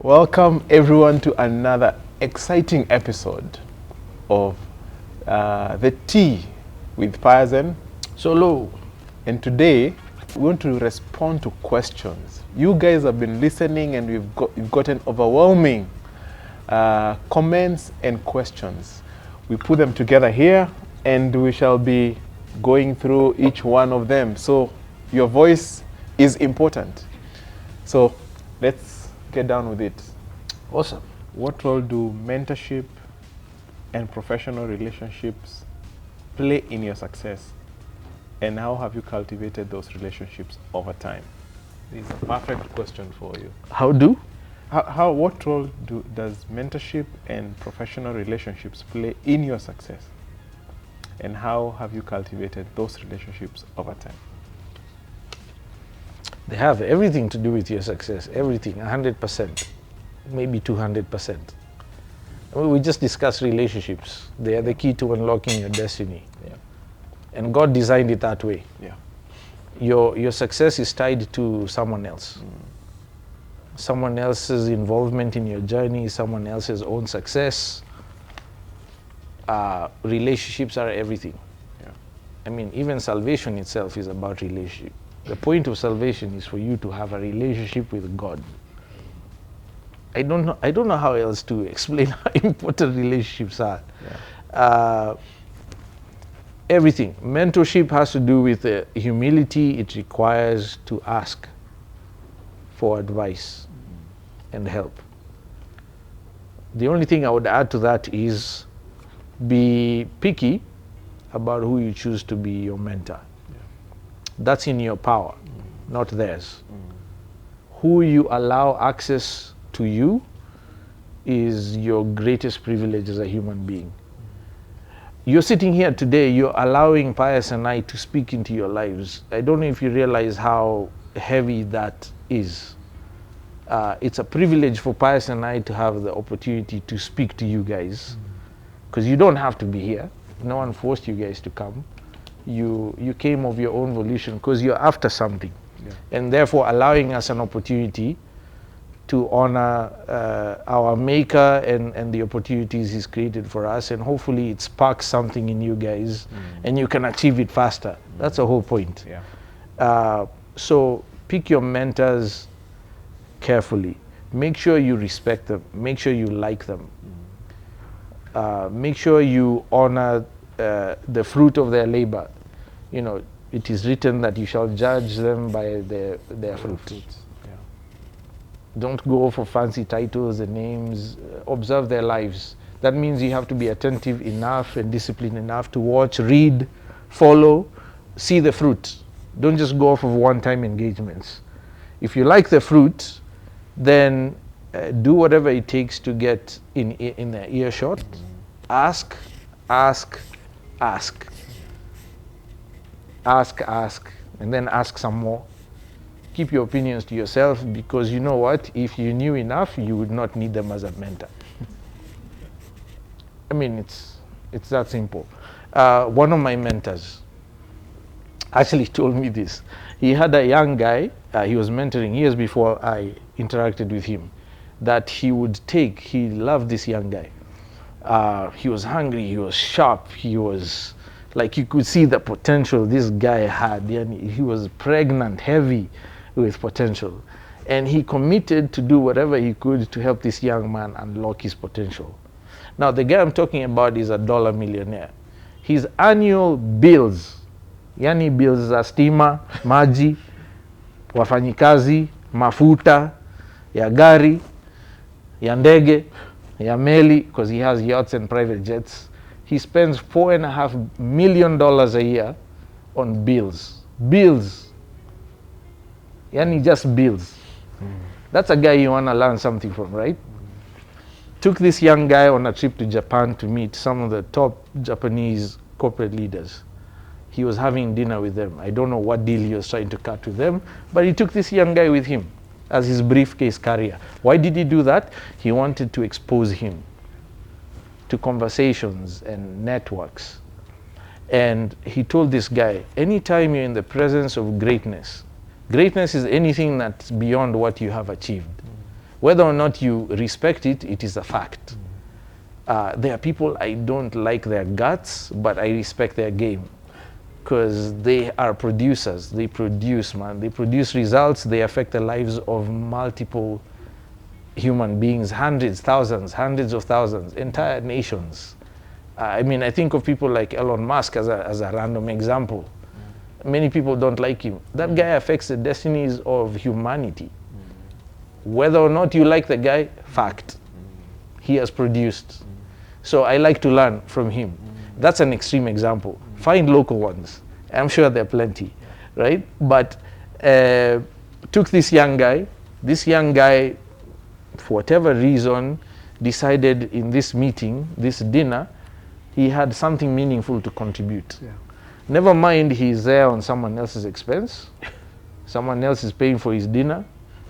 Welcome everyone to another exciting episode of The Tea with Pius and Solomon. And today we want to respond to questions. You guys have been listening and we've gotten overwhelming comments and questions. We put them together here and we shall be going through each one of them. So your voice is important. So let's get down with it. Awesome. What role do mentorship and professional relationships play in your success? And how have you cultivated those relationships over time? This is a perfect question for you. What role does mentorship and professional relationships play in your success? And how have you cultivated those relationships over time? They have everything to do with your success, everything, 100%, maybe 200%. We just discussed relationships. They are the key to unlocking your destiny. Yeah. And God designed it that way. Yeah. Your success is tied to someone else. Someone else's involvement in your journey, someone else's own success. Relationships are everything. Yeah. I mean, even salvation itself is about relationship. The point of salvation is for you to have a relationship with God. I don't know how else to explain how important relationships are. Yeah. Everything. Mentorship has to do with humility. It requires to ask for advice and help. The only thing I would add to that is be picky about who you choose to be your mentor. That's in your power, not theirs. Who you allow access to you is your greatest privilege as a human being. You're sitting here today, you're allowing Pius and I to speak into your lives. I don't know if you realize how heavy that is. It's a privilege for Pius and I to have the opportunity to speak to you guys, because you don't have to be here. No one forced you guys to come. You came of your own volition because you're after something. Yeah. And therefore allowing us an opportunity to honor our maker and the opportunities he's created for us, and hopefully it sparks something in you guys and you can achieve it faster. That's the whole point. Yeah. So pick your mentors carefully. Make sure you respect them. Make sure you like them. Make sure you honor the fruit of their labor. You know, it is written that you shall judge them by their fruit. Yeah. Don't go for fancy titles and names. Observe their lives. That means you have to be attentive enough and disciplined enough to watch, read, follow, see the fruit. Don't just go off of one-time engagements. If you like the fruit, then do whatever it takes to get in their earshot. Ask, and then ask some more. Keep your opinions to yourself, because you know what? If you knew enough, you would not need them as a mentor. I mean, it's that simple. One of my mentors actually told me this. He had a young guy he was mentoring years before I interacted with him, that he loved this young guy. He was hungry, he was sharp, he was like, you could see the potential this guy had. He was pregnant, heavy with potential. And he committed to do whatever he could to help this young man unlock his potential. Now, the guy I'm talking about is $1 millionaire. His annual bills, bills za stima, maji, wafanyikazi, mafuta, ya gari, ya ndege, ya meli, because he has yachts and private jets. He spends $4.5 million a year on bills. Bills. Just bills. That's a guy you want to learn something from, right? Took this young guy on a trip to Japan to meet some of the top Japanese corporate leaders. He was having dinner with them. I don't know what deal he was trying to cut with them, but he took this young guy with him as his briefcase carrier. Why did he do that? He wanted to expose him to conversations and networks. And he told this guy, anytime you're in the presence of greatness, greatness is anything that's beyond what you have achieved. Whether or not you respect it, it is a fact. There are people I don't like their guts, but I respect their game. Because they are producers. They produce, man. They produce results. They affect the lives of multiple human beings, hundreds, thousands, hundreds of thousands, entire nations. I mean, I think of people like Elon Musk as a random example. Many people don't like him. That guy affects the destinies of humanity. Whether or not you like the guy, fact. He has produced. So I like to learn from him. That's an extreme example. Find local ones. I'm sure there are plenty, right? But took this young guy. This young guy, for whatever reason, decided in this meeting, this dinner, he had something meaningful to contribute. Yeah. Never mind he's there on someone else's expense. Someone else is paying for his dinner.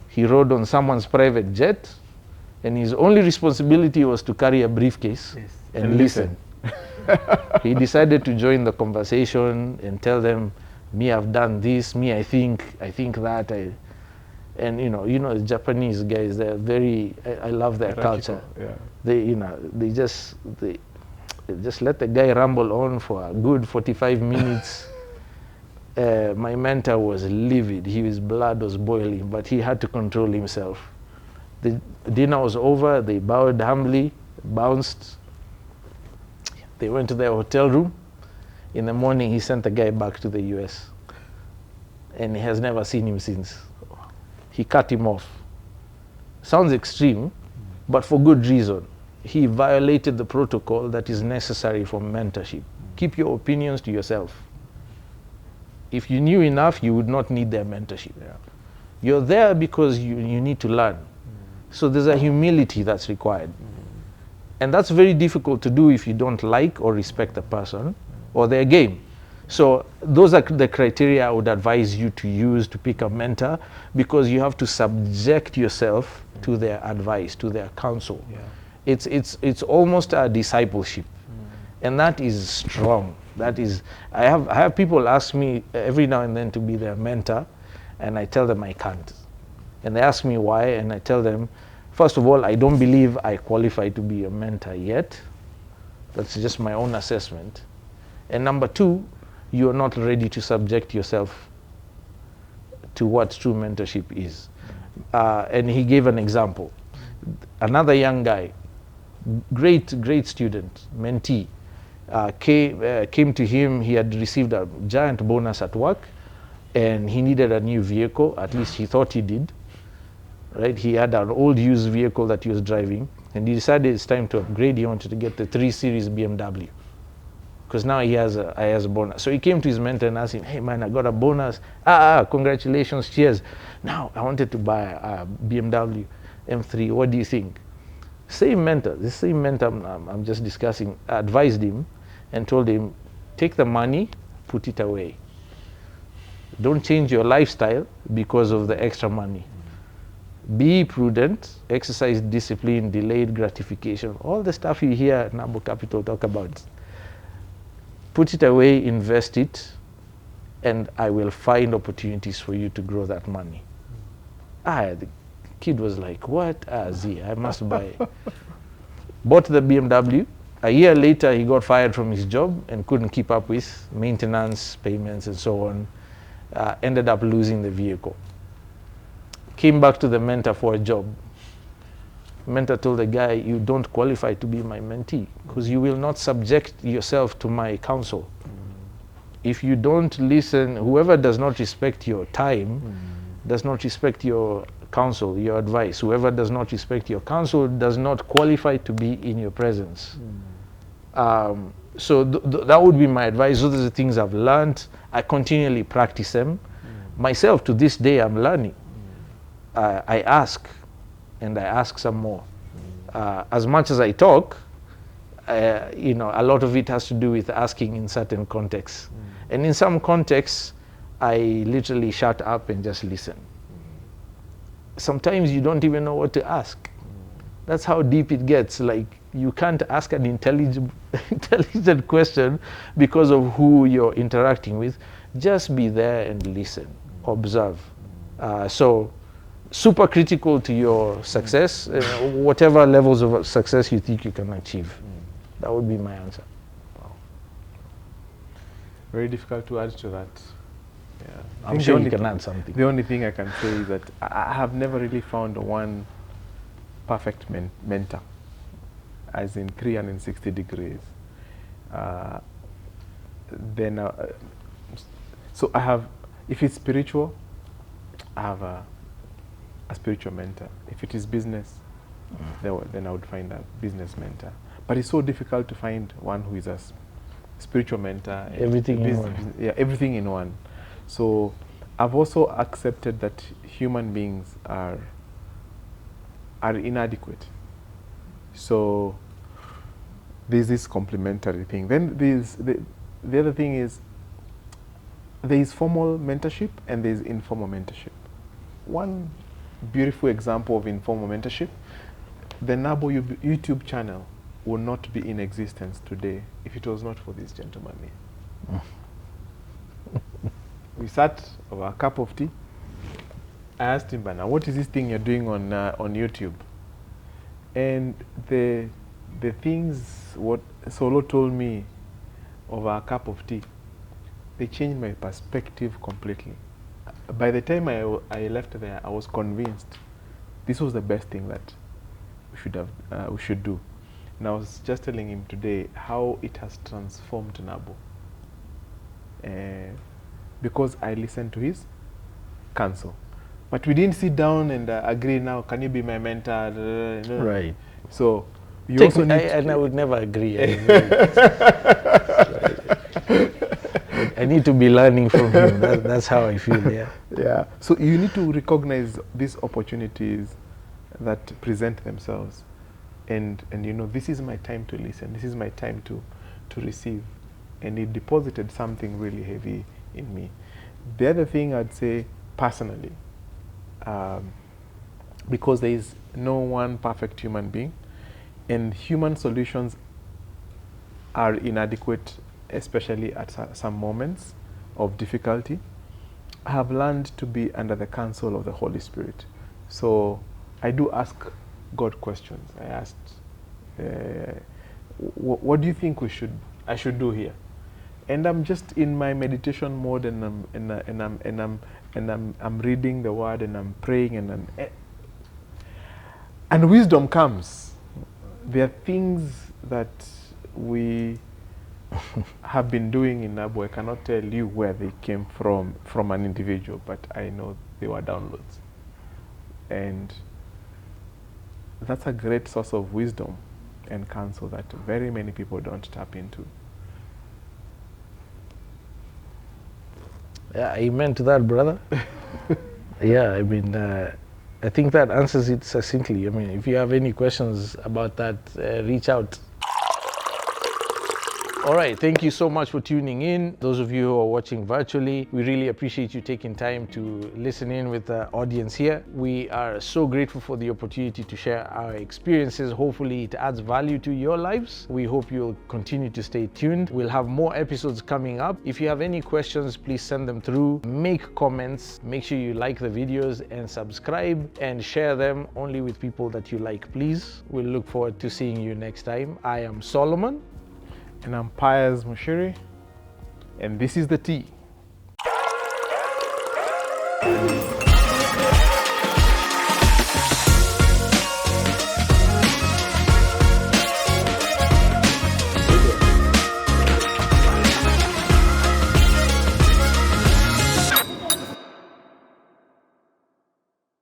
He rode on someone's private jet. And his only responsibility was to carry a briefcase and listen. He decided to join the conversation and tell them, me, I've done this, me, I think that. And you know, the Japanese guys, they're very, I love their culture. Yeah. They just let the guy ramble on for a good 45 minutes. My mentor was livid. His blood was boiling, but he had to control himself. The dinner was over. They bowed humbly, bounced. They went to their hotel room. In the morning, he sent the guy back to the US. And he has never seen him since. He cut him off. Sounds extreme, but for good reason. He violated the protocol that is necessary for mentorship. Keep your opinions to yourself. If you knew enough, you would not need their mentorship. Yeah. You're there because you need to learn. So there's a humility that's required. And that's very difficult to do if you don't like or respect the person or their game. So those are the criteria I would advise you to use to pick a mentor, because you have to subject yourself to their advice, to their counsel. Yeah. It's almost a discipleship. And that is strong. That is, I have people ask me every now and then to be their mentor, and I tell them I can't. And they ask me why, and I tell them, first of all, I don't believe I qualify to be a mentor yet. That's just my own assessment. And number two, you're not ready to subject yourself to what true mentorship is. And he gave an example. Another young guy, great student, mentee, came to him. He had received a giant bonus at work, and he needed a new vehicle. At least he thought he did. Right? He had an old used vehicle that he was driving, and he decided it's time to upgrade. He wanted to get the 3 Series BMW, because now he has a bonus. So he came to his mentor and asked him, hey man, I got a bonus. Congratulations, cheers. Now I wanted to buy a BMW M3. What do you think? The same mentor I'm just discussing, advised him and told him, take the money, put it away. Don't change your lifestyle because of the extra money. Be prudent, exercise discipline, delayed gratification, all the stuff you hear Nabo Capital talk about. Put it away, invest it, and I will find opportunities for you to grow that money. The kid was like, what? I must buy. Bought the BMW. A year later, he got fired from his job and couldn't keep up with maintenance, payments, and so on. Ended up losing the vehicle. Came back to the mentor for a job. Mentor told the guy, you don't qualify to be my mentee because you will not subject yourself to my counsel. If you don't listen, whoever does not respect your time, does not respect your counsel, your advice. Whoever does not respect your counsel does not qualify to be in your presence. So that would be my advice. Those are the things I've learned. I continually practice them. Myself, to this day, I'm learning. I ask, and I ask some more. As much as I talk, a lot of it has to do with asking in certain contexts. And in some contexts, I literally shut up and just listen. Sometimes you don't even know what to ask. That's how deep it gets. Like, you can't ask an intelligent question because of who you're interacting with. Just be there and listen, observe. So super critical to your success, whatever levels of success you think you can achieve. That would be my answer. Wow. Very difficult to add to that. Yeah. I'm sure you can add something. The only thing I can say is that I have never really found one perfect mentor, as in 360 degrees. So I have, if it's spiritual, I have a spiritual mentor. If it is business, then I would find a business mentor. But it's so difficult to find one who is a spiritual mentor. Everything in one. Yeah, everything in one. So I've also accepted that human beings are inadequate. So there's this complementary thing. Then there's the other thing is there is formal mentorship and there is informal mentorship. One beautiful example of informal mentorship, the Nabo YouTube channel would not be in existence today if it was not for this gentleman here. We sat over a cup of tea. I asked him, Bana, what is this thing you're doing on YouTube? And the things what Solo told me over a cup of tea, they changed my perspective completely. By the time I left there, I was convinced this was the best thing that we should do. And I was just telling him today how it has transformed Nabo. Because I listened to his counsel. But we didn't sit down and agree now, can you be my mentor? No. Right. So you also need and I would never agree. I need to be learning from him. That's how I feel, yeah. Yeah. So you need to recognize these opportunities that present themselves. And you know, this is my time to listen. This is my time to receive. And it deposited something really heavy in me. The other thing I'd say personally, because there is no one perfect human being, and human solutions are inadequate, especially at some moments of difficulty, I have learned to be under the counsel of the Holy Spirit. So I do ask God questions. I asked, what do you think I should do here? And I'm just in my meditation mode, and I'm reading the Word, and I'm praying, and wisdom comes. There are things that we have been doing in Nabo. I cannot tell you where they came from an individual, but I know they were downloads. And that's a great source of wisdom and counsel that very many people don't tap into. Yeah, amen to that, brother. Yeah, I mean, I think that answers it succinctly. I mean, if you have any questions about that, reach out. All right, thank you so much for tuning in. Those of you who are watching virtually, we really appreciate you taking time to listen in with the audience here. We are so grateful for the opportunity to share our experiences. Hopefully it adds value to your lives. We hope you'll continue to stay tuned. We'll have more episodes coming up. If you have any questions, please send them through. Make comments, make sure you like the videos and subscribe and share them only with people that you like, please. We'll look forward to seeing you next time. I am Solomon. And I'm Pius Mushiri, and this is the tea.